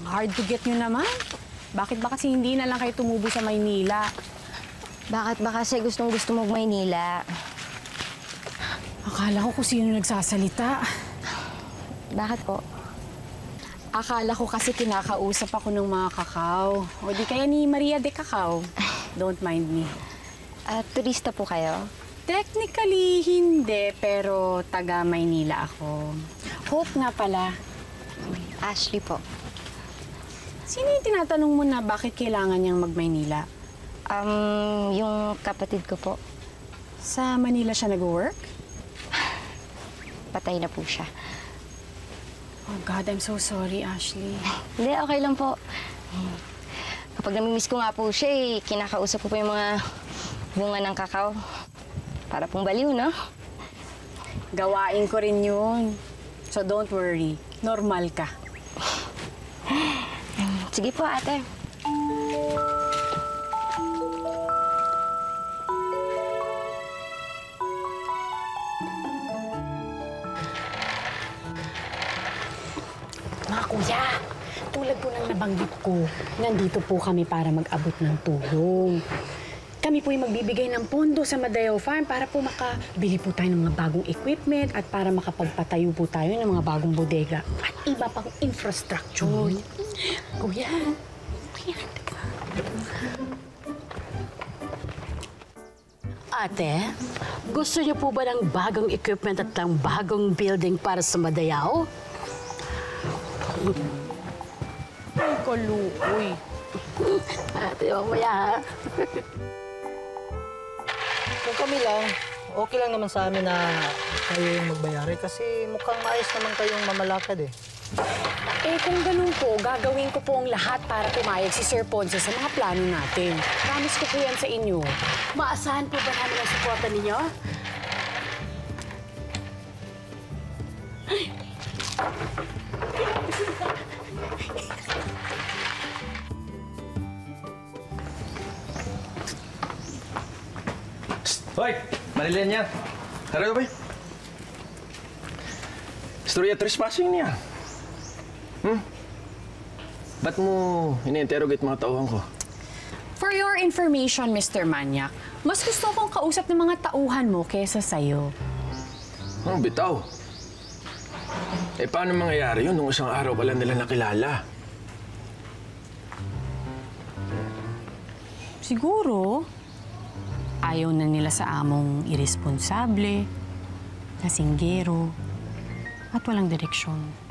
Hard to get nyo naman. Bakit ba kasi hindi na lang kayo tumubo sa Maynila? Bakit ba kasi gustong-gusto mo Maynila? Akala ko kung sino nagsasalita. Bakit po? Akala ko kasi kinakausap ako ng mga kakao. O di kaya ni Maria de Cacao. Don't mind me. Turista po kayo? Technically, hindi. Pero taga Maynila ako. Hope nga pala. Ashley po. Sino yung tinatanong mo na bakit kailangan niyang mag-Maynila? Yung kapatid ko po. Sa Manila siya nag-work? Patay na po siya. Oh God, I'm so sorry, Ashley. Hindi, okay lang po. Kapag namimiss ko nga po siya, kinakausap ko po yung mga bunga ng kakao. Para pong baliw, no? Gawain ko rin yun. So don't worry. Normal ka. Sige po, ate. Mga kuya, tulad po ng nabanggit ko, nandito po kami para mag-abot ng tulong. Kami po yung magbibigay ng pondo sa Madeo Farm para po makabili po tayo ng mga bagong equipment at para makapagpatayo po tayo ng mga bagong bodega at iba pang infrastructure. Kuya, Ate, gusto niyo po ba ng bagong equipment at ng bagong building para sa Madayao? ay kaluoy. Ate, mamaya ha? Kung kami lang, okay lang naman sa amin na kayo yung magbayari kasi mukhang maayos naman kayong mamalakad eh. Eh kung ganun po, gagawin ko po ang lahat para pumayag si Sir Ponce sa mga plano natin. Promise ko po yan sa inyo. Maasahan po ba namin ang suporta ninyo? Hoy! Marilyn niya! Tara ba? Istorya trespassing niya. Ba't mo ini-interrogate mga tauhan ko? For your information, Mr. Manyak, mas gusto kong kausap ng mga tauhan mo kesa sa'yo. Oh, bitaw. Eh, paano mangyayari yun nung isang araw ka lang nila nakilala? Siguro, ayaw na nila sa among iresponsable, lasinggero, at walang direksyon.